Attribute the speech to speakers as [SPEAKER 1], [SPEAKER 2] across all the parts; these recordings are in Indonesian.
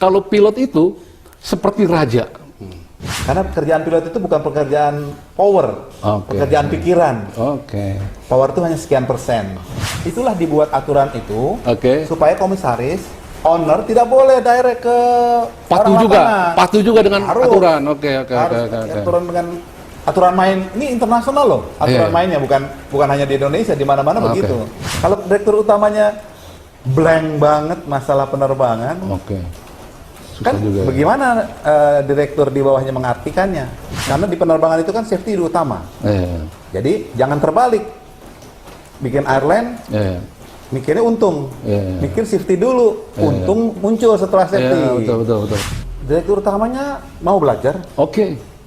[SPEAKER 1] kalau pilot itu seperti raja.
[SPEAKER 2] Karena pekerjaan pilot itu bukan pekerjaan power, pekerjaan pikiran. Power itu hanya sekian persen. Itulah dibuat aturan itu supaya komisaris, owner tidak boleh direct ke
[SPEAKER 1] patuh juga dengan aturan.
[SPEAKER 2] Aturan dengan aturan main ini internasional loh. Aturan mainnya bukan hanya di Indonesia, di mana-mana begitu. Kalau direktur utamanya blank banget masalah penerbangan. Kan juga, bagaimana direktur di bawahnya mengartikannya? Karena di penerbangan itu kan safety itu utama. Jadi jangan terbalik. Bikin airline, mikirnya untung, mikir safety dulu. Untung muncul setelah safety.
[SPEAKER 1] Betul.
[SPEAKER 2] Direktur utamanya mau belajar.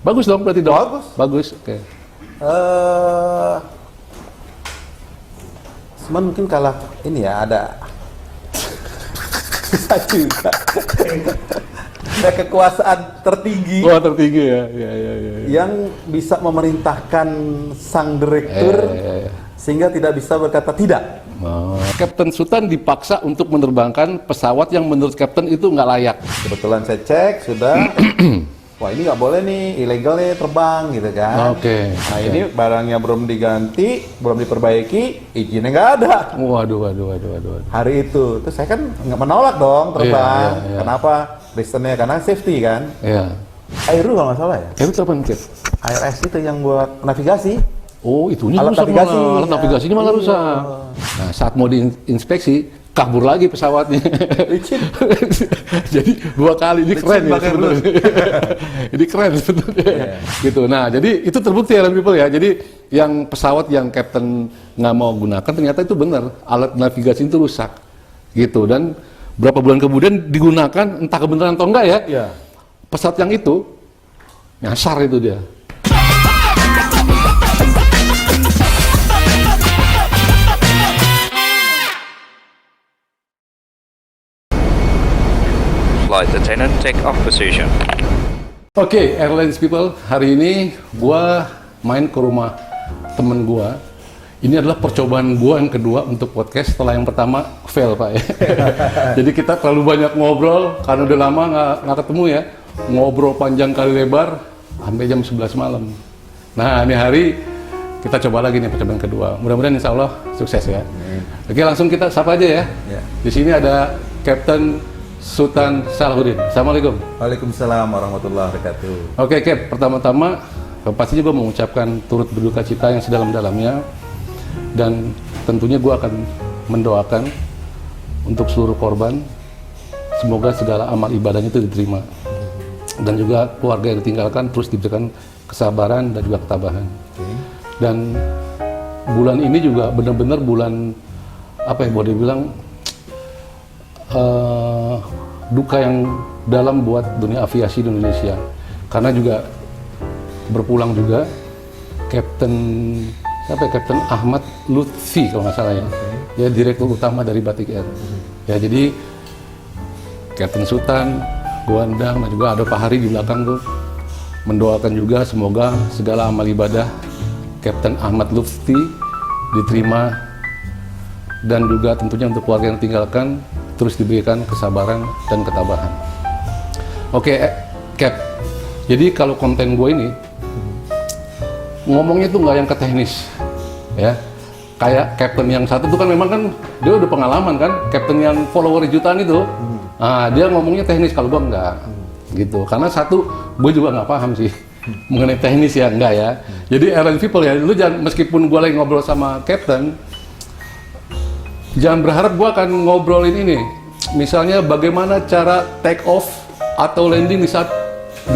[SPEAKER 1] Bagus dong berarti dong. Bagus.
[SPEAKER 2] Cuman mungkin kalau ini ya ada susah juga. Ada kekuasaan tertinggi.
[SPEAKER 1] Tertinggi ya.
[SPEAKER 2] Yang bisa memerintahkan sang direktur sehingga tidak bisa berkata tidak.
[SPEAKER 1] Kapten Sutan dipaksa untuk menerbangkan pesawat yang menurut Kapten itu nggak layak.
[SPEAKER 2] Kebetulan saya cek sudah. Wah ini nggak boleh nih, ilegal nih terbang gitu kan. Nah ini barangnya belum diganti, belum diperbaiki, izinnya nggak ada.
[SPEAKER 1] Waduh.
[SPEAKER 2] Hari itu, terus saya kan nggak menolak dong terbang. Kenapa? Reasonnya karena safety kan. Airu kalau nggak salah ya.
[SPEAKER 1] Airu itu apa nih?
[SPEAKER 2] ARS itu yang buat navigasi.
[SPEAKER 1] Itunya
[SPEAKER 2] alat
[SPEAKER 1] rusak
[SPEAKER 2] navigasi.
[SPEAKER 1] Alat navigasinya malah rusak. Nah saat mau diinspeksi, kabur lagi pesawatnya. Jadi 2 kali. Ini keren ya sebetulnya. Ini keren sebetulnya. Gitu. Nah jadi itu terbukti ya people ya. Jadi yang pesawat yang Kapten nggak mau gunakan ternyata itu benar, alat navigasi itu rusak. Gitu. Dan berapa bulan kemudian digunakan, entah kebenaran atau enggak ya. Pesawat yang itu nyasar itu dia.
[SPEAKER 3] Flight attendant, take off position.
[SPEAKER 1] Airlines people, hari ini gua main ke rumah temen gua. Ini adalah percobaan gua yang kedua untuk podcast setelah yang pertama fail, Pak ya. Jadi kita terlalu banyak ngobrol karena udah lama nggak ketemu ya. Ngobrol panjang kali lebar sampai jam 11 malam. Nah, ini hari kita coba lagi nih percobaan kedua. Mudah-mudahan insya Allah sukses ya. Langsung kita sapa aja ya. Di sini ada Kapten Sutan Salahuddin. Assalamualaikum.
[SPEAKER 2] Waalaikumsalam warahmatullahi wabarakatuh.
[SPEAKER 1] Cap, pertama-tama pasti juga mengucapkan turut berduka cita yang sedalam-dalamnya, dan tentunya gue akan mendoakan untuk seluruh korban, semoga segala amal ibadahnya itu diterima, dan juga keluarga yang ditinggalkan terus diberikan kesabaran dan juga ketabahan. Dan bulan ini juga benar-benar bulan apa ya, boleh bilang duka yang dalam buat dunia aviasi di Indonesia, karena juga berpulang juga Kapten Ahmad Lutfi kalau nggak salah ya, ya direktur utama dari Batik Air. Ya jadi Kapten Sutan, gua undang, dan juga ada Pak Hari di belakang tuh, mendoakan juga semoga segala amal ibadah Kapten Ahmad Lutfi diterima, dan juga tentunya untuk keluarga yang tinggalkan terus diberikan kesabaran dan ketabahan. Cap. Jadi kalau konten gue ini ngomongnya tuh nggak yang ke teknis, ya. Kayak Kapten yang satu tuh kan memang kan dia udah pengalaman kan, Kapten yang follower jutaan itu, dia ngomongnya teknis, kalau gue enggak, gitu. Karena satu, gue juga nggak paham sih mengenai teknis ya, enggak ya. Jadi airline people ya, lu jangan, meskipun gue lagi ngobrol sama Kapten, jangan berharap gue akan ngobrolin ini. Misalnya bagaimana cara take off atau landing di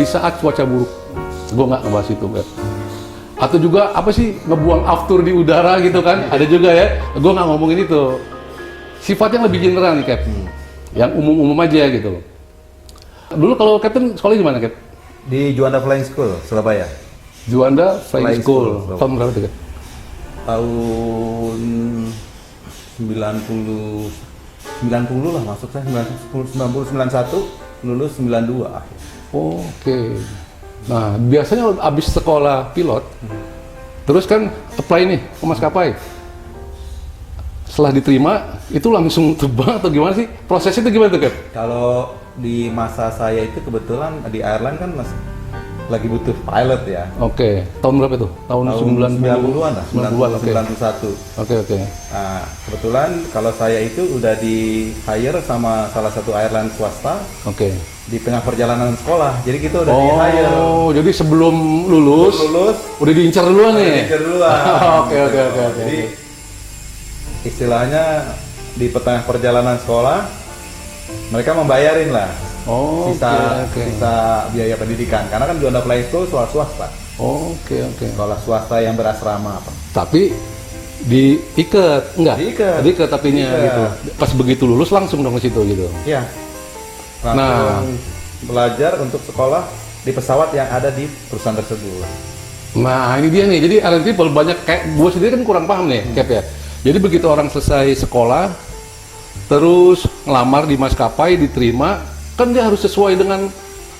[SPEAKER 1] saat cuaca buruk. Gue nggak ngebahas itu, Beb. Atau juga apa sih ngebuang aftur di udara gitu kan? Ada juga ya. Gue nggak ngomongin itu. Sifatnya lebih general nih, Cap. Yang umum-umum aja gitu. Dulu kalau Kapten sekolah di mana, Cap?
[SPEAKER 2] Di Juanda Flying School, Surabaya.
[SPEAKER 1] Juanda Flying School. Tahun berapa tuh, Cap?
[SPEAKER 2] Tahun 90 lah masuk saya, 91, lulus 92 akhir.
[SPEAKER 1] Nah biasanya abis sekolah pilot, terus kan apply nih ke maskapai. Setelah diterima, itu langsung terbang atau gimana sih? Prosesnya itu gimana tuh, Cap?
[SPEAKER 2] Kalau di masa saya itu kebetulan di airline kan lagi butuh pilot ya.
[SPEAKER 1] Oke. Tahun berapa itu? Tahun
[SPEAKER 2] 90-an lah,
[SPEAKER 1] 90-an, oke.
[SPEAKER 2] 91.
[SPEAKER 1] Oke.
[SPEAKER 2] Nah, kebetulan kalau saya itu udah di hire sama salah satu airline swasta
[SPEAKER 1] Oke.
[SPEAKER 2] di tengah perjalanan sekolah. Jadi kita udah di hire.
[SPEAKER 1] Oh, jadi sebelum lulus udah diincar duluan nih.
[SPEAKER 2] Diincar duluan.
[SPEAKER 1] Oke.
[SPEAKER 2] Jadi istilahnya di tengah perjalanan sekolah mereka membayarin lah
[SPEAKER 1] Oh,
[SPEAKER 2] sisa
[SPEAKER 1] oke.
[SPEAKER 2] sisa biaya pendidikan. Karena kan Juanda Flying School sekolah swasta.
[SPEAKER 1] Oke.
[SPEAKER 2] Sekolah swasta yang berasrama apa?
[SPEAKER 1] Tapi diikat, enggak? Diikat tapinya
[SPEAKER 2] Diikat.
[SPEAKER 1] gitu. Pas begitu lulus langsung dong ke situ gitu.
[SPEAKER 2] Iya. Langsung belajar untuk sekolah di pesawat yang ada di perusahaan tersebut.
[SPEAKER 1] Nah, ini dia nih. Jadi R&D banyak kayak gue sendiri kan kurang paham nih, Cap ya. Jadi begitu orang selesai sekolah, terus ngelamar di maskapai, diterima, kan dia harus sesuai dengan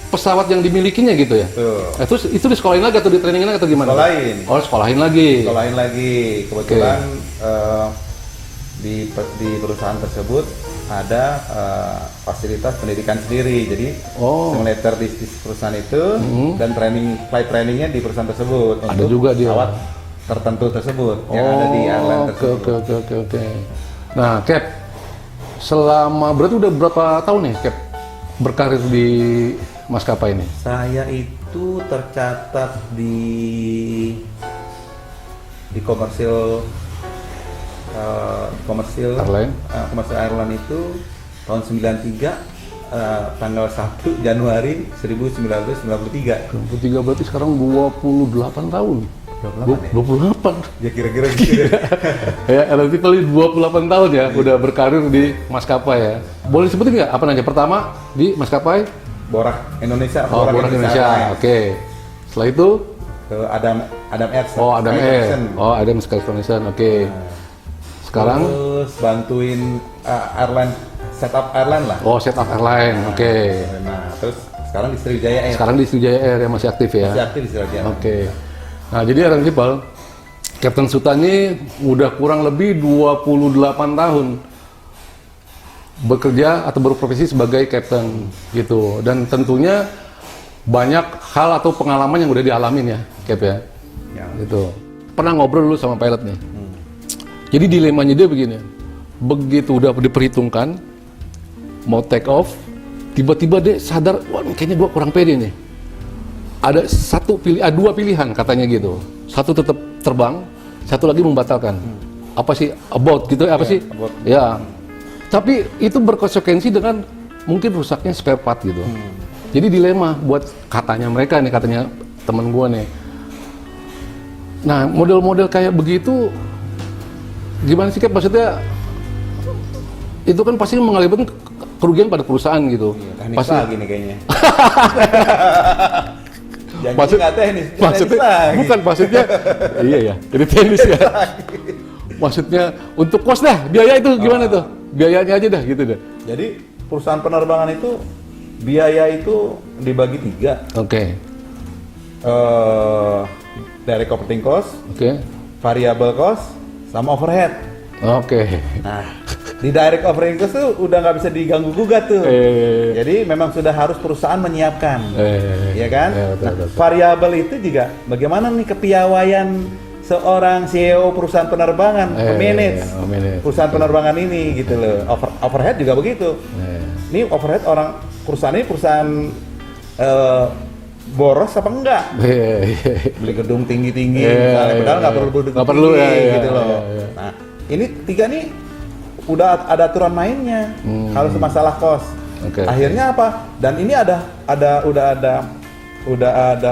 [SPEAKER 1] pesawat yang dimilikinya gitu ya.
[SPEAKER 2] Tuh.
[SPEAKER 1] Nah, terus itu disekolahin lagi atau ditrainingin lagi atau gimana?
[SPEAKER 2] Sekolahin.
[SPEAKER 1] Oh, sekolahin lagi.
[SPEAKER 2] Sekolahin lagi. Kebetulan di perusahaan tersebut ada fasilitas pendidikan sendiri. Jadi simulator di perusahaan itu dan flight trainingnya di perusahaan tersebut.
[SPEAKER 1] Ada
[SPEAKER 2] untuk
[SPEAKER 1] juga dia.
[SPEAKER 2] pesawat tertentu tersebut yang ada di airline tersebut.
[SPEAKER 1] Oke. Nah, Cap, selama berarti udah berapa tahun nih, Cap, berkarir di maskapai ini?
[SPEAKER 2] Saya itu tercatat di komersil
[SPEAKER 1] Airline?
[SPEAKER 2] Komersil airline itu tahun 93 tanggal 1 Januari 1993.
[SPEAKER 1] 23 berarti sekarang 28 tahun. 28.
[SPEAKER 2] Ya kira-kira gitu deh.
[SPEAKER 1] Ya, relatif kali 28 tahun ya, udah berkarir di maskapai ya. Boleh disebutin nggak apa aja? Pertama di maskapai
[SPEAKER 2] Borak Indonesia.
[SPEAKER 1] Borak Indonesia. Oke. Setelah itu
[SPEAKER 2] ke Adam Air.
[SPEAKER 1] Adam Air. Adam Sky Foundation. Oke. Sekarang
[SPEAKER 2] terus bantuin airline, setup airline lah.
[SPEAKER 1] Setup airline. Oke.
[SPEAKER 2] Nah, terus sekarang di Sriwijaya Air.
[SPEAKER 1] Sekarang di Sriwijaya Air yang masih aktif ya.
[SPEAKER 2] Masih aktif di Sriwijaya.
[SPEAKER 1] Oke. Nah, jadi Airline People, Captain Suta ini udah kurang lebih 28 tahun bekerja atau berprofesi sebagai captain gitu. Dan tentunya banyak hal atau pengalaman yang udah dialamin ya, Cap ya. Gitu. Pernah ngobrol dulu sama pilot nih. Jadi dilemanya dia begini. Begitu udah diperhitungkan mau take off, tiba-tiba dia sadar, wah kayaknya gua kurang pede nih. Ada dua pilihan katanya gitu. Satu tetap terbang, satu lagi membatalkan. Apa sih about gitu? Apa sih?
[SPEAKER 2] About.
[SPEAKER 1] Ya. Tapi itu berkonsekuensi dengan mungkin rusaknya spare part gitu. Jadi dilema buat katanya mereka nih, katanya teman gua nih. Nah, model-model kayak begitu gimana sih, Cap? Maksudnya itu kan pasti mengakibatkan kerugian pada perusahaan gitu.
[SPEAKER 2] Teknis
[SPEAKER 1] Pasti
[SPEAKER 2] lagi nih kayaknya. Maksudnya
[SPEAKER 1] bukan maksudnya iya ya, jadi tenis ya. Maksudnya untuk kos dah, biaya itu gimana tuh? Biayanya aja dah gitu dah.
[SPEAKER 2] Jadi perusahaan penerbangan itu biaya itu dibagi 3.
[SPEAKER 1] Oke.
[SPEAKER 2] Direct operating cost, variable cost, sama overhead.
[SPEAKER 1] Oke.
[SPEAKER 2] Nah, di direct operating cost tuh udah nggak bisa diganggu gugat tuh. Jadi memang sudah harus perusahaan menyiapkan, ya kan?
[SPEAKER 1] Betul.
[SPEAKER 2] Variabel itu juga bagaimana nih kepiawaian seorang CEO perusahaan penerbangan, manage perusahaan penerbangan ini gitu loh. Overhead juga begitu. Ini overhead orang perusahaan ini perusahaan boros apa enggak? Beli gedung tinggi-tinggi, padahal nggak perlu gedung tinggi gitu loh. Nah, ini 3 nih udah ada aturan mainnya kalau masalah kos. Akhirnya apa? Dan ini udah ada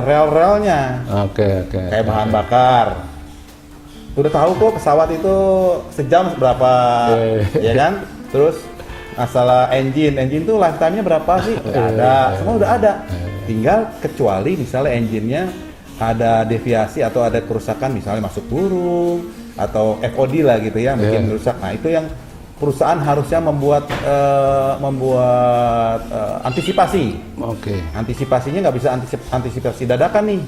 [SPEAKER 2] rel-relnya. Kayak bahan bakar. Udah tahu kok pesawat itu sejam berapa, ya kan? Terus masalah engine tuh lifetime-nya berapa sih? Ada, semua udah ada. Tinggal kecuali misalnya engine-nya ada deviasi atau ada kerusakan, misalnya masuk burung atau FOD lah gitu ya, mungkin rusak. Nah, itu yang perusahaan harusnya membuat antisipasi. Antisipasinya nggak bisa antisipasi dadakan nih,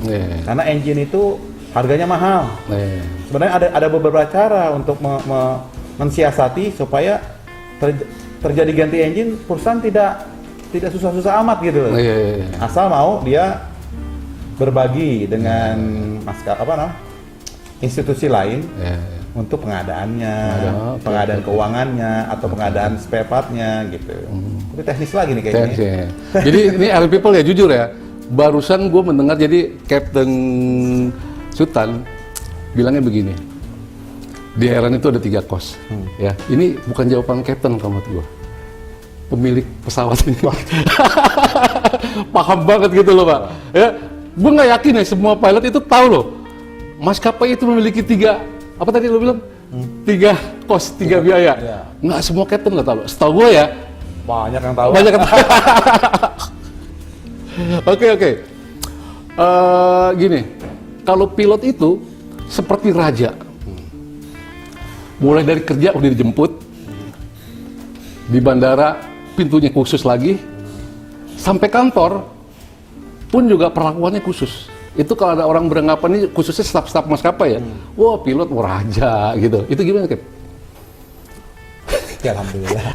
[SPEAKER 2] karena engine itu harganya mahal. Sebenarnya ada beberapa cara untuk mensiasati supaya terjadi ganti engine, perusahaan tidak tidak susah-susah amat gitu loh.
[SPEAKER 1] Iya.
[SPEAKER 2] Asal mau dia berbagi dengan institusi lain
[SPEAKER 1] Iya.
[SPEAKER 2] untuk pengadaannya,
[SPEAKER 1] Oke,
[SPEAKER 2] pengadaan keuangannya atau pengadaan spare part-nya gitu. Tapi teknis lagi nih kayaknya.
[SPEAKER 1] Iya. Jadi ini Iron People ya, jujur ya, barusan gue mendengar jadi Captain Sultan bilangnya begini, di Iran itu ada 3 kos. Ya, ini bukan jawaban Captain kalau menurut gue, pemilik pesawat ini. Paham banget gitu loh Pak. Ya, gue nggak yakin ya semua pilot itu tahu loh, maskapai itu memiliki 3, apa tadi lo bilang? 3 kos, 3 biaya.
[SPEAKER 2] Iya.
[SPEAKER 1] Nggak semua Captain nggak tahu loh. Setahu gue ya,
[SPEAKER 2] Banyak yang tahu.
[SPEAKER 1] banyak yang tahu. Oke. Gini, kalau pilot itu seperti raja. Mulai dari kerja udah dijemput, di bandara pintunya khusus lagi, sampai kantor pun juga perlakuannya khusus. Itu kalau ada orang beranggapan ini khususnya staf-staf maskapai ya, wah pilot wah raja gitu. Itu gimana Cap?
[SPEAKER 2] Ya, alhamdulillah.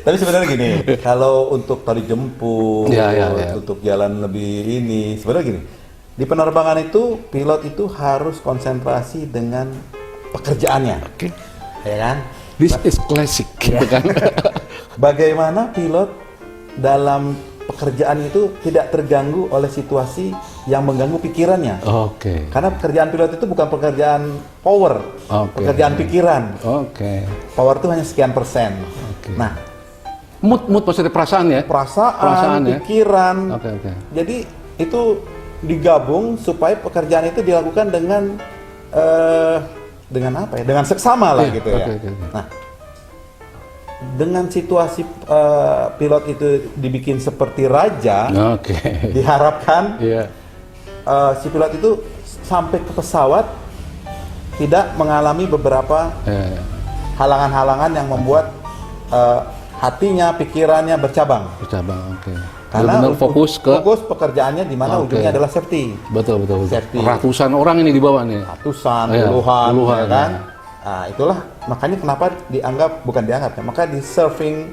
[SPEAKER 2] Tapi sebenarnya gini, kalau untuk tadi jemput,
[SPEAKER 1] Ya.
[SPEAKER 2] untuk jalan lebih ini, sebenarnya gini, di penerbangan itu pilot itu harus konsentrasi dengan pekerjaannya,
[SPEAKER 1] Oke.
[SPEAKER 2] ya kan?
[SPEAKER 1] This is classic gitu kan.
[SPEAKER 2] Bagaimana pilot dalam pekerjaan itu tidak terganggu oleh situasi yang mengganggu pikirannya.
[SPEAKER 1] Oke.
[SPEAKER 2] Karena pekerjaan pilot itu bukan pekerjaan power,
[SPEAKER 1] Oke.
[SPEAKER 2] pekerjaan pikiran.
[SPEAKER 1] Oke.
[SPEAKER 2] Power itu hanya sekian persen.
[SPEAKER 1] Oke.
[SPEAKER 2] Nah,
[SPEAKER 1] Mood maksudnya perasaan ya?
[SPEAKER 2] perasaan
[SPEAKER 1] ya?
[SPEAKER 2] pikiran.
[SPEAKER 1] Oke.
[SPEAKER 2] Jadi itu digabung supaya pekerjaan itu dilakukan dengan apa ya? Dengan seksama lah
[SPEAKER 1] Iya,
[SPEAKER 2] gitu ya.
[SPEAKER 1] oke.
[SPEAKER 2] Nah, dengan situasi pilot itu dibikin seperti raja,
[SPEAKER 1] Oke.
[SPEAKER 2] diharapkan
[SPEAKER 1] Iya.
[SPEAKER 2] si pilot itu sampai ke pesawat tidak mengalami beberapa
[SPEAKER 1] Eh,
[SPEAKER 2] halangan-halangan yang membuat hatinya, pikirannya bercabang.
[SPEAKER 1] bercabang, oke.
[SPEAKER 2] Karena
[SPEAKER 1] Benar-benar fokus ke
[SPEAKER 2] fokus pekerjaannya di mana
[SPEAKER 1] Oke.
[SPEAKER 2] ujungnya adalah safety.
[SPEAKER 1] betul.
[SPEAKER 2] Safety.
[SPEAKER 1] Ratusan orang ini di bawah nih.
[SPEAKER 2] Ratusan,
[SPEAKER 1] Iya,
[SPEAKER 2] puluhan,
[SPEAKER 1] puluhan,
[SPEAKER 2] ya kan?
[SPEAKER 1] ya.
[SPEAKER 2] Nah, itulah makanya kenapa bukan dianggap ya, maka di surfing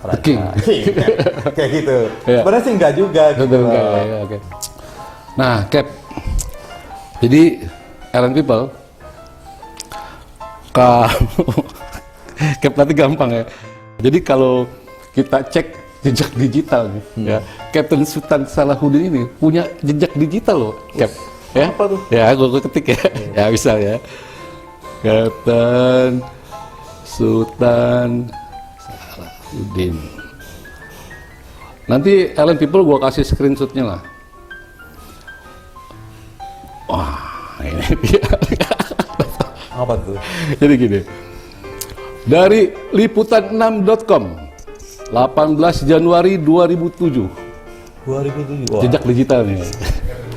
[SPEAKER 1] The king.
[SPEAKER 2] kayak gitu.
[SPEAKER 1] Iya.
[SPEAKER 2] Sebenarnya sih enggak juga gitu.
[SPEAKER 1] Betul,
[SPEAKER 2] loh.
[SPEAKER 1] ya, oke. Nah, Cap. Jadi Iron People Cap nanti gampang ya. Jadi kalau kita cek jejak digital nih, ya, Captain Sultan Salahuddin ini punya jejak digital loh, Cap. Ya,
[SPEAKER 2] apa tuh?
[SPEAKER 1] ya, gue ketik ya, ya bisa ya. Captain Sultan Salahuddin. Nanti Iron People gue kasih screenshotnya lah. Wah, ini dia.
[SPEAKER 2] Apa tuh?
[SPEAKER 1] Jadi gini, dari liputan6.com, 18 Januari 2007,
[SPEAKER 2] 2007. Wah,
[SPEAKER 1] jejak digital nih.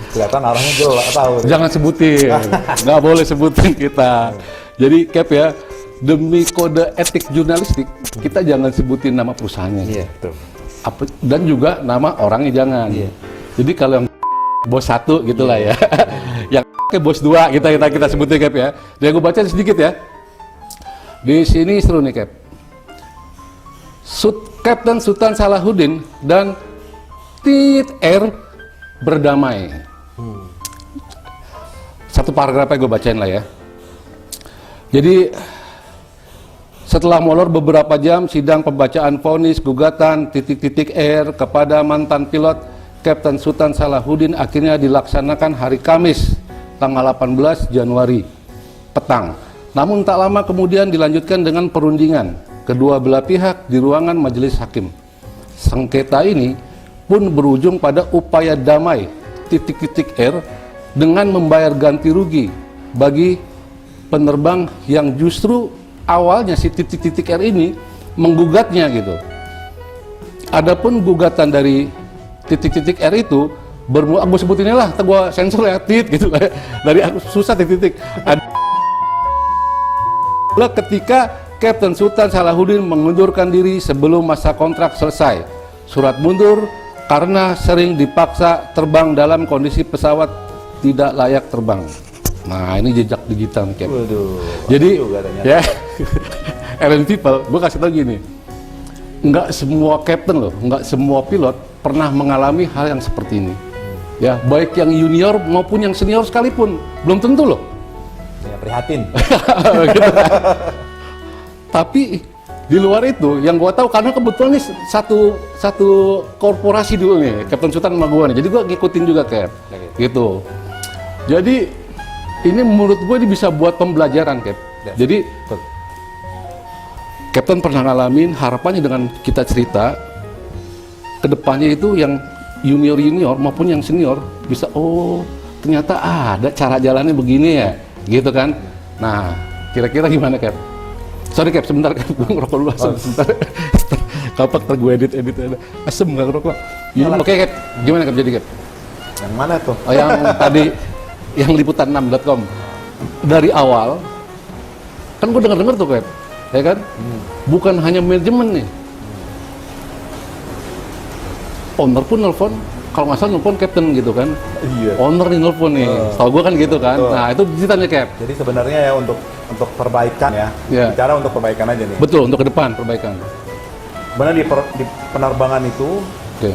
[SPEAKER 2] kelihatan arahnya jelas tahu.
[SPEAKER 1] Jangan sebutin, nggak boleh sebutin kita. Jadi Cap ya, demi kode etik jurnalistik, kita jangan sebutin nama perusahaannya.
[SPEAKER 2] Iya, betul.
[SPEAKER 1] Dan juga nama orangnya jangan.
[SPEAKER 2] Iya.
[SPEAKER 1] Jadi kalau yang bos 1 gitulah ya, yang bos 2 kita sebutin Cap ya. Dan gue baca sedikit ya. Di sini seru nih Cap. Captain Sultan Salahuddin dan Tit Air berdamai. Satu paragrafnya gue bacain lah ya. Jadi setelah molor beberapa jam sidang pembacaan vonis gugatan Titik Air kepada mantan pilot Captain Sultan Salahuddin akhirnya dilaksanakan hari Kamis tanggal 18 Januari petang. Namun tak lama kemudian dilanjutkan dengan perundingan kedua belah pihak di ruangan majelis hakim. Sengketa ini pun berujung pada upaya damai Titik Air dengan membayar ganti rugi bagi penerbang yang justru awalnya si Titik Air ini menggugatnya gitu. Adapun gugatan dari Titik Air itu aku sebutinnya lah, gue sensor ya, tit gitu lah. Dari aku susah titik. Ketika Captain Sultan Salahuddin mengundurkan diri sebelum masa kontrak selesai. Surat mundur karena sering dipaksa terbang dalam kondisi pesawat tidak layak terbang. Nah, ini jejak digital Cap.
[SPEAKER 2] Waduh.
[SPEAKER 1] Jadi
[SPEAKER 2] juga ternyata.
[SPEAKER 1] ya Airline people, gue kasih tau gini, nggak semua captain loh, nggak semua pilot pernah mengalami hal yang seperti ini. Ya, baik yang junior maupun yang senior sekalipun, belum tentu loh.
[SPEAKER 2] Ya, prihatin.
[SPEAKER 1] Gitu. Tapi di luar itu, yang gue tahu karena kebetulan nih satu korporasi dulu nih, Captain Sultan sama gue nih, jadi gue ngikutin juga Cap, gitu. Jadi ini menurut gue ini bisa buat pembelajaran Cap. Jadi Captain pernah ngalamin, harapannya dengan kita cerita kedepannya itu yang junior maupun yang senior bisa, oh ternyata ada cara jalannya begini ya, gitu kan. Nah, kira-kira gimana Cap? Sorry Cap, sebentar Cap, gue ngerokok dulu sebentar. Kapak gue edit asem nggak ngerokok. Oke Cap, gimana Cap jadi Cap?
[SPEAKER 2] Yang mana tuh?
[SPEAKER 1] Oh, yang tadi yang liputan6.com dari awal kan gue dengar tuh Cap, ya kan? Bukan hanya manajemen nih, owner pun nelfon, kalau nggak salah nelfon Captain gitu kan.
[SPEAKER 2] Iya.
[SPEAKER 1] Owner nih nelfon nih, setahu gue kan gitu kan.
[SPEAKER 2] Betul.
[SPEAKER 1] Nah itu ceritanya Cap.
[SPEAKER 2] Jadi sebenarnya ya untuk perbaikan ya,
[SPEAKER 1] Iya.
[SPEAKER 2] bicara untuk perbaikan aja nih.
[SPEAKER 1] Betul, untuk ke depan perbaikan.
[SPEAKER 2] Benar di penerbangan itu
[SPEAKER 1] Oke.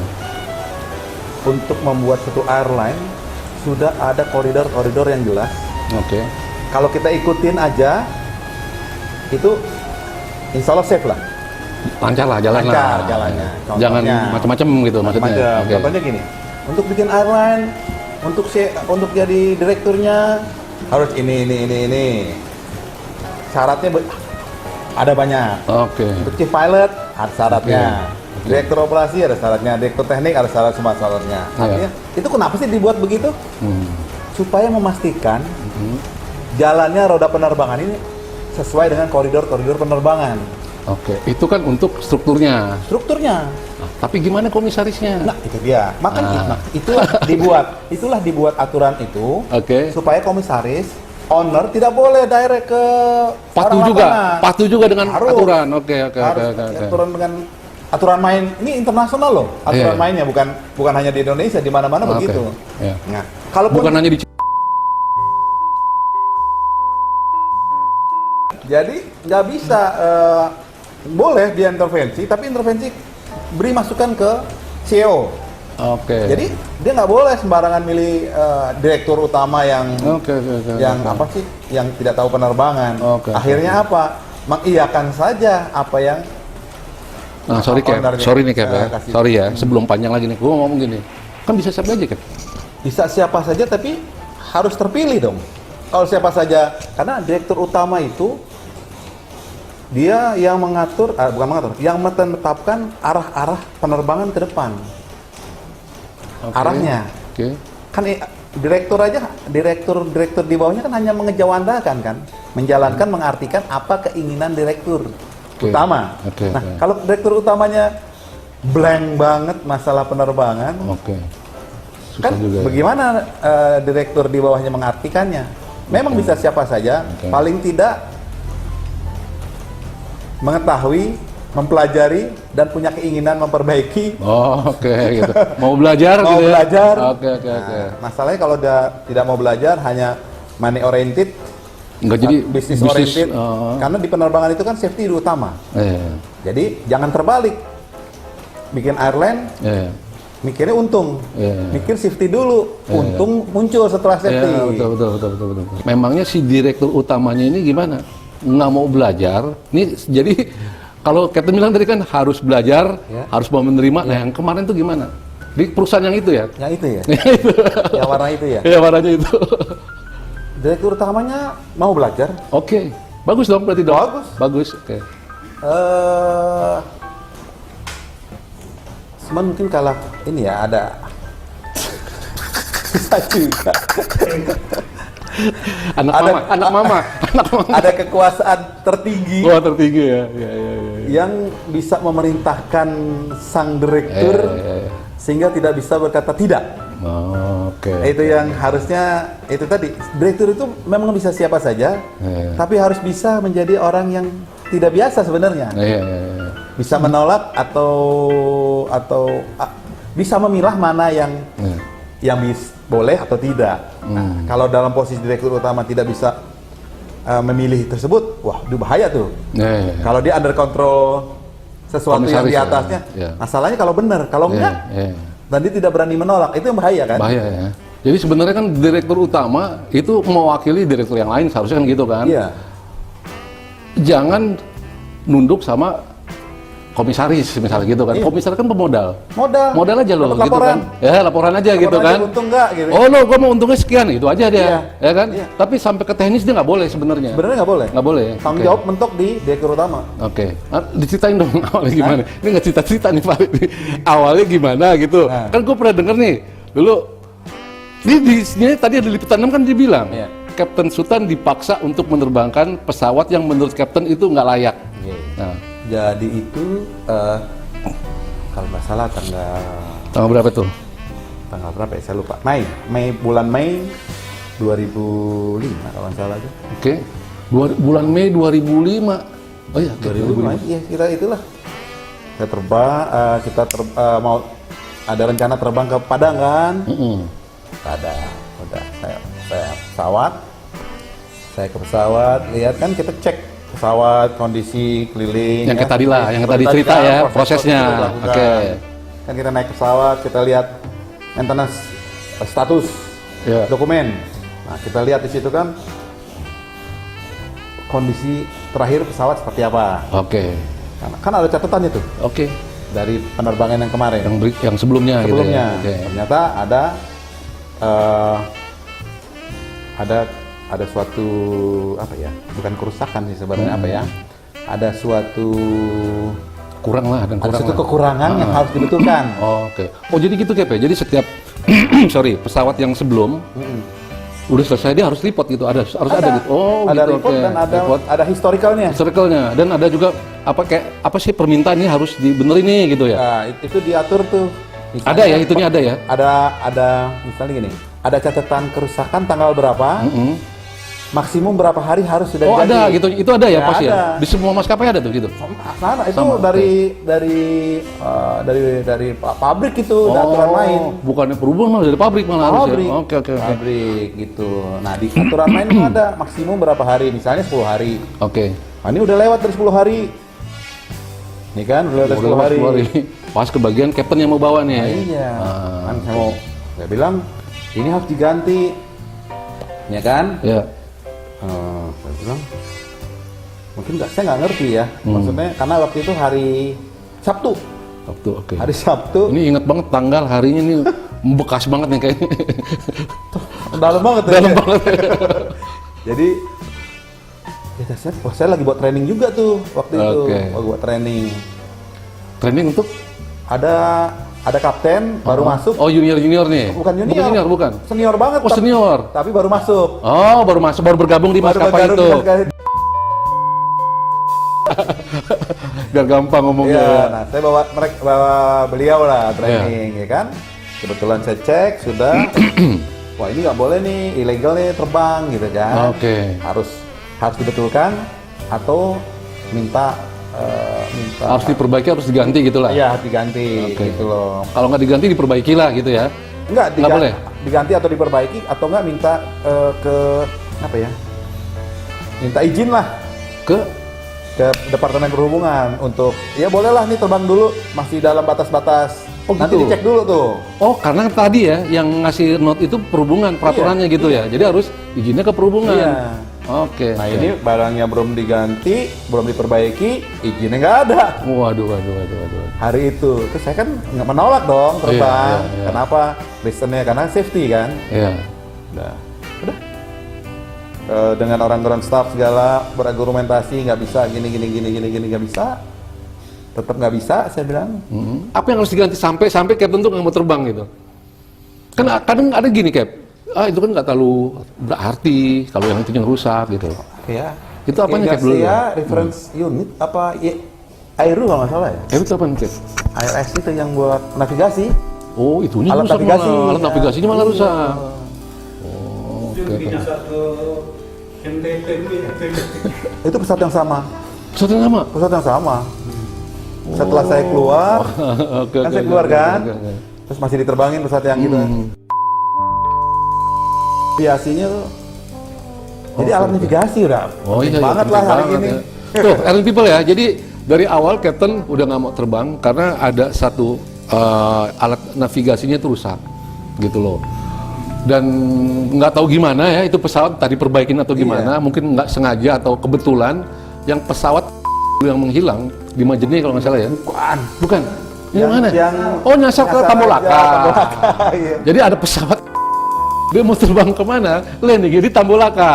[SPEAKER 2] untuk membuat satu airline sudah ada koridor-koridor yang jelas.
[SPEAKER 1] Oke.
[SPEAKER 2] Kalau kita ikutin aja, itu insya Allah safe lah.
[SPEAKER 1] Lancar lah, jalan
[SPEAKER 2] Lancar
[SPEAKER 1] lah.
[SPEAKER 2] jalannya.
[SPEAKER 1] Jangan
[SPEAKER 2] Contohnya.
[SPEAKER 1] macam-macam gitu maksudnya.
[SPEAKER 2] Macam.
[SPEAKER 1] Oke.
[SPEAKER 2] Contohnya gini, untuk bikin airline, untuk jadi direkturnya harus ini. Syaratnya ada banyak.
[SPEAKER 1] Oke.
[SPEAKER 2] Untuk chief pilot ada syaratnya.
[SPEAKER 1] Oke.
[SPEAKER 2] Direktur operasi ada syaratnya, direktur teknik ada semua syaratnya. Artinya itu kenapa sih dibuat begitu? Supaya memastikan jalannya roda penerbangan ini sesuai dengan koridor-koridor penerbangan.
[SPEAKER 1] Oke. Itu kan untuk strukturnya.
[SPEAKER 2] Strukturnya.
[SPEAKER 1] Nah, tapi gimana komisarisnya?
[SPEAKER 2] Nah, itu dia. Makanya itulah dibuat aturan itu
[SPEAKER 1] Oke.
[SPEAKER 2] supaya komisaris, owner tidak boleh direct ke
[SPEAKER 1] Patuh
[SPEAKER 2] orang
[SPEAKER 1] juga,
[SPEAKER 2] lapangan.
[SPEAKER 1] patuh juga dengan
[SPEAKER 2] Harus.
[SPEAKER 1] aturan. Oke.
[SPEAKER 2] Harus aturan dengan aturan main ini internasional loh. Aturan
[SPEAKER 1] Iya.
[SPEAKER 2] mainnya bukan hanya di Indonesia, di mana-mana
[SPEAKER 1] Oke.
[SPEAKER 2] begitu.
[SPEAKER 1] Iya.
[SPEAKER 2] Nah, kalaupun
[SPEAKER 1] Bukan hanya di
[SPEAKER 2] jadi nggak bisa boleh dia intervensi, tapi intervensi beri masukan ke CEO.
[SPEAKER 1] Oke.
[SPEAKER 2] Jadi dia nggak boleh sembarangan milih direktur utama yang
[SPEAKER 1] Oke.
[SPEAKER 2] apa sih, yang tidak tahu penerbangan.
[SPEAKER 1] Oke.
[SPEAKER 2] Akhirnya apa? Mengiyakan saja apa yang
[SPEAKER 1] Nah, sorry Cap.
[SPEAKER 2] ownernya
[SPEAKER 1] Sorry nih Cap ya.
[SPEAKER 2] kasih.
[SPEAKER 1] Sorry ya. Sebelum panjang lagi nih, gua ngomong gini. Kan bisa siapa aja Cap?
[SPEAKER 2] Bisa siapa saja, tapi harus terpilih dong. Kalau siapa saja, karena direktur utama itu dia yang mengatur, bukan mengatur, yang menetapkan arah-arah penerbangan ke depan.
[SPEAKER 1] Oke.
[SPEAKER 2] Arahnya.
[SPEAKER 1] Oke.
[SPEAKER 2] Kan direktur aja, direktur di bawahnya kan hanya mengejawantakan kan, menjalankan, mengartikan apa keinginan direktur utama.
[SPEAKER 1] Oke.
[SPEAKER 2] Nah, kalau direktur utamanya blank banget masalah penerbangan,
[SPEAKER 1] Oke. Susah
[SPEAKER 2] kan
[SPEAKER 1] juga. Ya.
[SPEAKER 2] bagaimana direktur di bawahnya mengartikannya? Memang bisa siapa saja,
[SPEAKER 1] Oke.
[SPEAKER 2] paling tidak mengetahui, mempelajari, dan punya keinginan memperbaiki.
[SPEAKER 1] Oh, oke gitu. Mau belajar
[SPEAKER 2] Mau
[SPEAKER 1] gitu ya?
[SPEAKER 2] belajar.
[SPEAKER 1] Oke.
[SPEAKER 2] Nah, masalahnya kalau dia tidak mau belajar, hanya money oriented,
[SPEAKER 1] Enggak jadi
[SPEAKER 2] bisnis oriented,
[SPEAKER 1] oh.
[SPEAKER 2] karena di penerbangan itu kan safety itu utama. Jadi jangan terbalik. Bikin airline, mikirnya untung, mikir safety dulu, untung muncul setelah safety.
[SPEAKER 1] Betul. Memangnya si direktur utamanya ini gimana? Nggak mau belajar. Nih jadi kalau Captain bilang tadi kan harus belajar, harus mau menerima. Nah yang kemarin tuh gimana? Di perusahaan yang itu ya?
[SPEAKER 2] Yang itu ya, yang warna itu ya.
[SPEAKER 1] Ya warnanya itu.
[SPEAKER 2] Direktur utamanya mau belajar.
[SPEAKER 1] Oke, bagus dong berarti dong.
[SPEAKER 2] Bagus.
[SPEAKER 1] Oke.
[SPEAKER 2] Cuman mungkin kalau ini ya ada bisa juga.
[SPEAKER 1] Anak mama.
[SPEAKER 2] Ada kekuasaan tertinggi
[SPEAKER 1] Wah tertinggi ya.
[SPEAKER 2] yang bisa memerintahkan sang direktur sehingga tidak bisa berkata tidak.
[SPEAKER 1] Oke.
[SPEAKER 2] Itu yang harusnya itu tadi, direktur itu memang bisa siapa saja, tapi harus bisa menjadi orang yang tidak biasa sebenarnya. Bisa menolak atau bisa memilah mana yang boleh atau tidak. Nah, kalau dalam posisi direktur utama tidak bisa memilih tersebut, wah itu bahaya tuh.
[SPEAKER 1] Ya.
[SPEAKER 2] Kalau dia under control sesuatu yang di
[SPEAKER 1] Komisaris,
[SPEAKER 2] atasnya,
[SPEAKER 1] ya.
[SPEAKER 2] masalahnya kalau benar, kalau enggak,
[SPEAKER 1] Ya.
[SPEAKER 2] dan dia tidak berani menolak, itu yang bahaya kan?
[SPEAKER 1] Bahaya ya. Jadi sebenarnya kan direktur utama itu mewakili direktur yang lain, seharusnya kan gitu kan.
[SPEAKER 2] Iya.
[SPEAKER 1] Jangan nunduk sama komisaris misalnya gitu kan.
[SPEAKER 2] Iya.
[SPEAKER 1] Komisaris kan pemodal.
[SPEAKER 2] Modal
[SPEAKER 1] Aja loh
[SPEAKER 2] dapat
[SPEAKER 1] gitu
[SPEAKER 2] laporan.
[SPEAKER 1] kan. Ya laporan aja gitu
[SPEAKER 2] Laporan
[SPEAKER 1] kan.
[SPEAKER 2] aja untung nggak gitu.
[SPEAKER 1] Oh lo, gua mau untungnya sekian, itu aja dia,
[SPEAKER 2] Iya.
[SPEAKER 1] ya kan?
[SPEAKER 2] Iya.
[SPEAKER 1] Tapi sampai ke teknis dia nggak boleh sebenarnya.
[SPEAKER 2] Sebenarnya nggak boleh.
[SPEAKER 1] Nggak boleh.
[SPEAKER 2] Tanggung
[SPEAKER 1] Oke.
[SPEAKER 2] jawab mentok di direktur utama.
[SPEAKER 1] Oke, diceritain dong awalnya gimana? Ini nggak cerita-cerita nih Pak. Awalnya gimana gitu?
[SPEAKER 2] Nah.
[SPEAKER 1] Kan gue pernah denger nih dulu. Di sini tadi ada liputan 6 kan dia bilang,
[SPEAKER 2] Iya.
[SPEAKER 1] Kapten Sultan dipaksa untuk menerbangkan pesawat yang menurut Kapten itu nggak layak. Nah,
[SPEAKER 2] Jadi itu kalau nggak salah
[SPEAKER 1] tanggal berapa tuh?
[SPEAKER 2] tanggal berapa ya? Saya lupa. Bulan Mei 2005 kalau nggak salah aja.
[SPEAKER 1] Oke, bulan Mei 2005. Oh iya,
[SPEAKER 2] 2005. Iya, kira itulah. Saya terbang, mau ada rencana terbang ke Padang kan? Ada, udah saya pesawat, saya ke pesawat, lihat kan kita cek pesawat, kondisi keliling.
[SPEAKER 1] Yang kayak tadi lah, yang tadi cerita
[SPEAKER 2] kan,
[SPEAKER 1] ya,
[SPEAKER 2] proses
[SPEAKER 1] prosesnya.
[SPEAKER 2] itu dilakukan.
[SPEAKER 1] Oke.
[SPEAKER 2] Kan kita naik pesawat, kita lihat maintenance status
[SPEAKER 1] Ya.
[SPEAKER 2] dokumen. Nah kita lihat di situ kan kondisi terakhir pesawat seperti apa.
[SPEAKER 1] Oke,
[SPEAKER 2] Kan ada catatannya tuh
[SPEAKER 1] oke.
[SPEAKER 2] dari penerbangan yang kemarin.
[SPEAKER 1] Yang sebelumnya,
[SPEAKER 2] Sebelumnya,
[SPEAKER 1] gitu ya. Oke.
[SPEAKER 2] ternyata ada suatu apa ya? Bukan kerusakan sih sebenarnya apa ya? Ada suatu
[SPEAKER 1] Kurang lah, dan kurang lah.
[SPEAKER 2] kekurangan yang harus dibetulkan.
[SPEAKER 1] Oh, oke. Oh jadi gitu Kep ya? Jadi setiap pesawat yang sebelum udah selesai dia harus report gitu, harus ada gitu. Oh
[SPEAKER 2] ada
[SPEAKER 1] gitu.
[SPEAKER 2] report
[SPEAKER 1] oke.
[SPEAKER 2] dan
[SPEAKER 1] Report,
[SPEAKER 2] ada historicalnya.
[SPEAKER 1] circle-nya, dan ada juga apa sih permintaan ini harus dibenerin nih gitu ya?
[SPEAKER 2] Nah, itu diatur tuh.
[SPEAKER 1] Ada ya, itunya ada ya?
[SPEAKER 2] Ada misalnya gini, ada catatan kerusakan tanggal berapa, maksimum berapa hari harus sudah
[SPEAKER 1] Oh
[SPEAKER 2] diganti.
[SPEAKER 1] ada gitu, itu ada ya
[SPEAKER 2] Ya,
[SPEAKER 1] pasti
[SPEAKER 2] ada.
[SPEAKER 1] ya? Di semua maskapai ada tuh gitu?
[SPEAKER 2] Sana itu
[SPEAKER 1] Sama,
[SPEAKER 2] dari pabrik itu ada aturan main.
[SPEAKER 1] Bukannya perubahan malah dari pabrik malah harus
[SPEAKER 2] Pabrik,
[SPEAKER 1] ya? Oke.
[SPEAKER 2] pabrik gitu. Nah di aturan main itu ada maksimum berapa hari, misalnya 10 hari.
[SPEAKER 1] Oke.
[SPEAKER 2] Nah, ini udah lewat dari 10 hari. Nih kan, udah lewat dari 10 hari.
[SPEAKER 1] Pas kebagian kapten yang mau bawa nih.
[SPEAKER 2] Nah, iya.
[SPEAKER 1] Ah,
[SPEAKER 2] Kan saya bilang ini harus diganti, ya kan?
[SPEAKER 1] Ya.
[SPEAKER 2] Saya bilang mungkin saya nggak ngerti ya, maksudnya karena waktu itu hari Sabtu.
[SPEAKER 1] Sabtu, oke.
[SPEAKER 2] Hari Sabtu.
[SPEAKER 1] Ini ingat banget tanggal harinya nih bekas banget nih kayaknya.
[SPEAKER 2] Dalam banget.
[SPEAKER 1] Dalam
[SPEAKER 2] ya.
[SPEAKER 1] banget.
[SPEAKER 2] Jadi ya saya lagi buat training juga tuh waktu itu.
[SPEAKER 1] Oke.
[SPEAKER 2] Buat training.
[SPEAKER 1] Training untuk
[SPEAKER 2] Ada kapten baru masuk.
[SPEAKER 1] Oh junior nih.
[SPEAKER 2] Bukan junior.
[SPEAKER 1] Bukan.
[SPEAKER 2] Senior banget.
[SPEAKER 1] Oh senior.
[SPEAKER 2] Tapi baru masuk.
[SPEAKER 1] Oh baru masuk, baru bergabung di maskapai
[SPEAKER 2] baru
[SPEAKER 1] itu. Biar gampang ngomongnya.
[SPEAKER 2] Iya,
[SPEAKER 1] Ya.
[SPEAKER 2] nah saya bawa beliau lah training, ya kan. Kebetulan saya cek sudah. Wah ini nggak boleh nih, ilegal nih terbang gitu kan.
[SPEAKER 1] Oke.
[SPEAKER 2] Harus dibetulkan atau minta
[SPEAKER 1] Harus diperbaiki, harus diganti gitulah.
[SPEAKER 2] Iya diganti
[SPEAKER 1] Oke.
[SPEAKER 2] gitu loh.
[SPEAKER 1] Kalau nggak diganti diperbaiki lah gitu ya.
[SPEAKER 2] Enggak
[SPEAKER 1] Nggak boleh?
[SPEAKER 2] diganti atau diperbaiki atau enggak minta ke apa ya? Minta izin lah
[SPEAKER 1] Ke
[SPEAKER 2] ke Departemen Perhubungan untuk ya bolehlah nih terbang dulu masih dalam batas-batas.
[SPEAKER 1] Oh,
[SPEAKER 2] Nanti
[SPEAKER 1] gitu.
[SPEAKER 2] dicek dulu tuh.
[SPEAKER 1] Oh, karena tadi ya yang ngasih note itu perhubungan, peraturannya gitu ya. Jadi harus izinnya ke perhubungan.
[SPEAKER 2] Iya.
[SPEAKER 1] Oke.
[SPEAKER 2] Nah
[SPEAKER 1] oke.
[SPEAKER 2] ini barangnya belum diganti, belum diperbaiki, izinnya nggak ada.
[SPEAKER 1] Waduh.
[SPEAKER 2] Hari itu, terus saya kan nggak menolak dong terbang.
[SPEAKER 1] iya.
[SPEAKER 2] Kenapa? Reasonnya karena safety kan.
[SPEAKER 1] Iya.
[SPEAKER 2] Udah. Dengan orang-orang staff segala berargumentasi nggak bisa gini nggak bisa. Tetap nggak bisa, saya bilang.
[SPEAKER 1] Apa yang harus diganti sampai Captain tuh nggak mau terbang gitu? Kan kadang ada gini Cap. Itu kan nggak terlalu berarti kalau yang itu yang rusak gitu.
[SPEAKER 2] Ya.
[SPEAKER 1] Itu apanya, Cap, dulu
[SPEAKER 2] ya?
[SPEAKER 1] ya?
[SPEAKER 2] Reference unit apa? Ya, AIRU kalau nggak salah ya.
[SPEAKER 1] Itu apa nih Cap?
[SPEAKER 2] IRS itu yang buat navigasi.
[SPEAKER 1] Oh, itunya
[SPEAKER 2] Alat
[SPEAKER 1] rusak
[SPEAKER 2] navigasi.
[SPEAKER 1] malah. Alat
[SPEAKER 2] Ya.
[SPEAKER 1] navigasinya malah
[SPEAKER 2] Iya.
[SPEAKER 1] rusak.
[SPEAKER 4] Itu dinasar ke NTT ini.
[SPEAKER 2] Itu pesawat yang sama.
[SPEAKER 1] Pesawat yang sama?
[SPEAKER 2] Pesawat yang sama. Setelah saya keluar,
[SPEAKER 1] Oke,
[SPEAKER 2] kan
[SPEAKER 1] oke,
[SPEAKER 2] saya keluar
[SPEAKER 1] oke,
[SPEAKER 2] kan,
[SPEAKER 1] oke.
[SPEAKER 2] terus masih diterbangin pesawat yang gitu. Aviasinya tuh Jadi alat navigasi udah penting banget lah hari ini.
[SPEAKER 1] Ya. Tuh, Airline People ya. Jadi dari awal Captain udah nggak mau terbang karena ada satu alat navigasinya itu rusak, gitu loh. Dan nggak tahu gimana ya itu pesawat tadi perbaikin atau gimana, mungkin nggak sengaja atau kebetulan yang pesawat yang menghilang di Majene kalau nggak salah ya. Bukan. Yang mana? Oh, nyasar ke Tambolaka.
[SPEAKER 2] Iya.
[SPEAKER 1] Jadi ada pesawat dia mau terbang kemana? Landing di Tambolaka.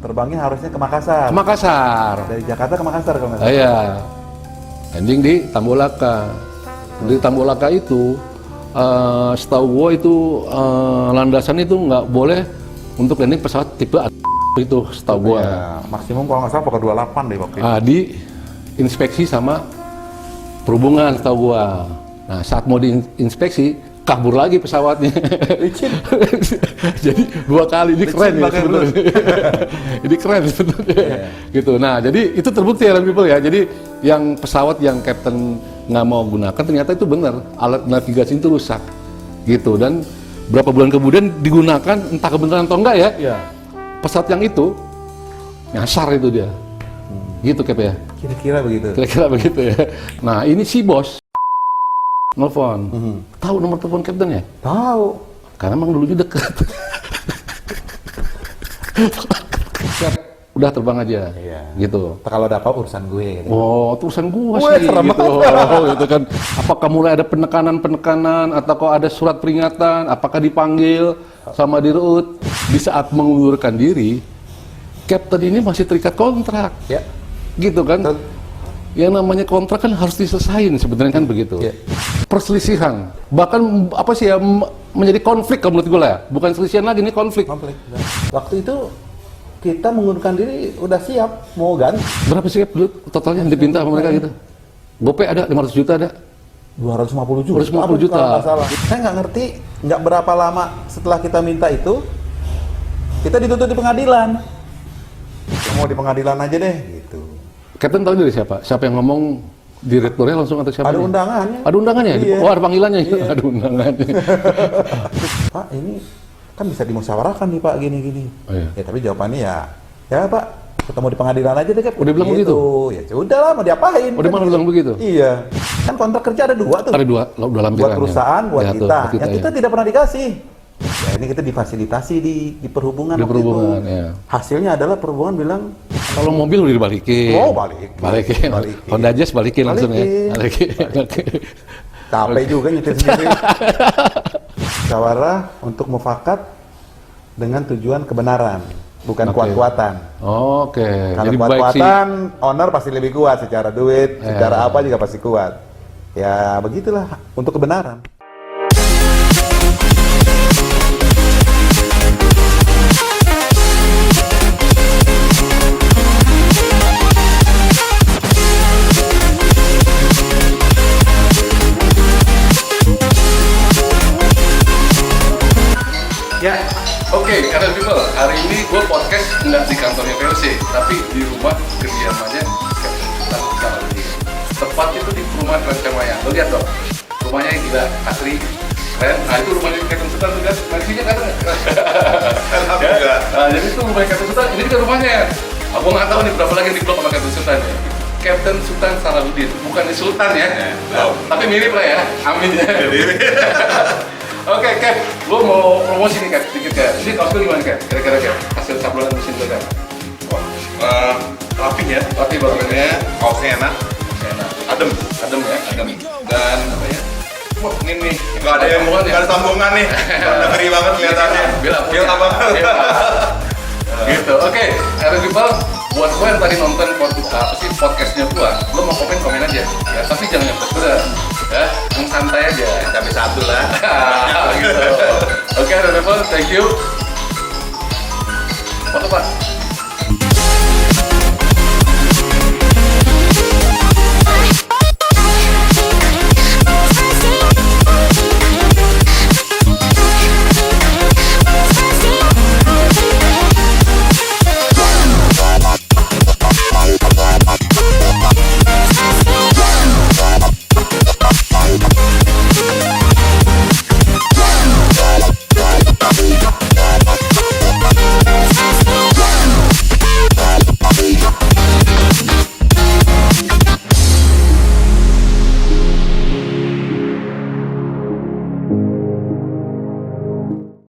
[SPEAKER 2] Terbangnya harusnya ke Makassar.
[SPEAKER 1] Ke Makassar.
[SPEAKER 2] Dari Jakarta ke Makassar kalau nggak salah.
[SPEAKER 1] Iya. Landing di Tambolaka. Di Tambolaka itu, setahu gue itu landasan itu nggak boleh untuk landing pesawat tipe itu, setahu gue.
[SPEAKER 2] Ya, maksimum kalau nggak salah pokok 28 deh waktu itu.
[SPEAKER 1] Di inspeksi sama perhubungan, setahu gue. Nah, saat mau diinspeksi, kabur lagi pesawatnya.
[SPEAKER 2] Licin.
[SPEAKER 1] Jadi 2 kali, ini keren ya
[SPEAKER 2] pakai
[SPEAKER 1] sebetulnya. Ini keren sebetulnya. Gitu. Nah, jadi itu terbukti ya people ya. Jadi yang pesawat yang Captain nggak mau gunakan ternyata itu benar, alat navigasi itu rusak. Gitu. Dan berapa bulan kemudian digunakan, entah kebenaran atau enggak ya.
[SPEAKER 2] Iya.
[SPEAKER 1] Pesawat yang itu nyasar itu dia. Gitu Cap ya.
[SPEAKER 2] Kira-kira begitu.
[SPEAKER 1] Kira-kira begitu ya. Nah, ini si bos nelfon. Tahu nomor telepon Captain ya?
[SPEAKER 2] Tahu.
[SPEAKER 1] Karena emang dulunya deket. Udah terbang aja.
[SPEAKER 2] Iya.
[SPEAKER 1] Gitu.
[SPEAKER 2] Kalau ada apa urusan gue. Gitu.
[SPEAKER 1] Oh, itu urusan gua
[SPEAKER 2] Wah,
[SPEAKER 1] sih
[SPEAKER 2] serem
[SPEAKER 1] gitu.
[SPEAKER 2] banget.
[SPEAKER 1] Oh, gitu kan. Apakah mulai ada penekanan atau kok ada surat peringatan, apakah dipanggil sama dirut di saat mengundurkan diri, Captain ini masih terikat kontrak.
[SPEAKER 2] Ya.
[SPEAKER 1] Gitu kan?
[SPEAKER 2] Betul.
[SPEAKER 1] Yang namanya kontrak kan harus diselesain sebenarnya kan begitu.
[SPEAKER 2] Iya.
[SPEAKER 1] Perselisihan, bahkan apa sih ya menjadi konflik kalau menurut gue lah ya. Bukan selisihan lagi, ini konflik.
[SPEAKER 2] Konflik. Waktu itu kita mengundurkan diri udah siap mau ganti.
[SPEAKER 1] Berapa sih Cap, dulu totalnya yang dipinta sama mereka gitu? Gope ada 500 juta ada.
[SPEAKER 2] 250 juta.
[SPEAKER 1] 250 juta.
[SPEAKER 2] Kalau nggak salah. Saya nggak ngerti, nggak berapa lama setelah kita minta itu, kita dituntut di pengadilan. Mau di pengadilan aja deh, gitu.
[SPEAKER 1] Captain tahu dari siapa? Siapa yang ngomong direkturnya langsung atau siapa?
[SPEAKER 2] Ada undangannya.
[SPEAKER 1] Ada undangannya?
[SPEAKER 2] Iya.
[SPEAKER 1] Oh, ada panggilannya?
[SPEAKER 2] Iya.
[SPEAKER 1] Ada undangannya.
[SPEAKER 2] Pak, ini kan bisa dimusyawarahkan nih Pak, gini-gini.
[SPEAKER 1] Oh, iya.
[SPEAKER 2] Ya tapi jawabannya ya Pak, ketemu di pengadilan aja deh Cap.
[SPEAKER 1] Udah bilang begitu?
[SPEAKER 2] Ya sudah lah, mau diapain?
[SPEAKER 1] Oh, dia malah bilang begitu?
[SPEAKER 2] Iya. Kan kontrak kerja ada 2 tuh.
[SPEAKER 1] Ada dua lampiran.
[SPEAKER 2] Buat perusahaan, buat
[SPEAKER 1] Ya, tuh,
[SPEAKER 2] kita.
[SPEAKER 1] buat
[SPEAKER 2] Yang kita
[SPEAKER 1] ya.
[SPEAKER 2] tidak pernah dikasih. Ya ini kita difasilitasi di perhubungan.
[SPEAKER 1] Di
[SPEAKER 2] waktu
[SPEAKER 1] perhubungan,
[SPEAKER 2] itu.
[SPEAKER 1] ya.
[SPEAKER 2] Hasilnya adalah perhubungan bilang,
[SPEAKER 1] Kalau mobil udah dibalikin.
[SPEAKER 2] Oh, balikin.
[SPEAKER 1] Balikin.
[SPEAKER 2] Balikin.
[SPEAKER 1] Honda Jazz balikin langsung ya.
[SPEAKER 2] Balikin.
[SPEAKER 1] Balikin.
[SPEAKER 2] capek juga nyetir sendiri. Musyawarah untuk mufakat dengan tujuan kebenaran, bukan
[SPEAKER 1] Oke.
[SPEAKER 2] kuat-kuatan.
[SPEAKER 1] Oke.
[SPEAKER 2] Kalau
[SPEAKER 1] Jadi baik sih.
[SPEAKER 2] kuat-kuatan, owner pasti lebih kuat secara duit,
[SPEAKER 1] Ya.
[SPEAKER 2] secara apa juga pasti kuat. Ya begitulah untuk kebenaran.
[SPEAKER 1] Ya, oke, Airline People, hari ini gue podcast nggak di kantornya VOC, tapi di rumah kediamannya Captain Sultan Salahuddin. Tepat itu di perumahan Rancamaya. Lo lihat dong, rumahnya yang gila, asri, keren. Nah itu rumahnya Captain Sultan tuh kan, mansinya kan? Ya, nah, jadi itu rumahnya Captain Sultan, ini juga rumahnya. Aku nggak tahu nih berapa lagi yang di-blok sama Captain Sultan ya. Captain Sultan Salahuddin, bukan di Sultan ya, tapi mirip lah ya, amin ya. Oke, Cap, lo mau promosi nih Cap, sedikit Cap. Ini kaos lo gimana Cap? Kira-kira Cap, hasil sablonan mesin lo Cap?
[SPEAKER 5] Rapi ya,
[SPEAKER 1] Rapi bahannya,
[SPEAKER 5] kaosnya enak,
[SPEAKER 1] enak,
[SPEAKER 5] adem,
[SPEAKER 1] adem ya, adem. Dan apa ya? Wah, ini nih,
[SPEAKER 5] nggak ada yang
[SPEAKER 1] sambungan ya?
[SPEAKER 5] nggak ada sambungan nih, ngeri banget kelihatannya.
[SPEAKER 1] Bilang
[SPEAKER 5] Feel apa?
[SPEAKER 1] Gitu, oke, Airline People, buat gue yang tadi nonton podcastnya gue, lo mau komen aja, ya, tapi jangan yang berat, ya, yang santai aja.
[SPEAKER 5] Tapi satu lah.
[SPEAKER 1] Gitu. Oke, Airline People, thank you. Foto Pak.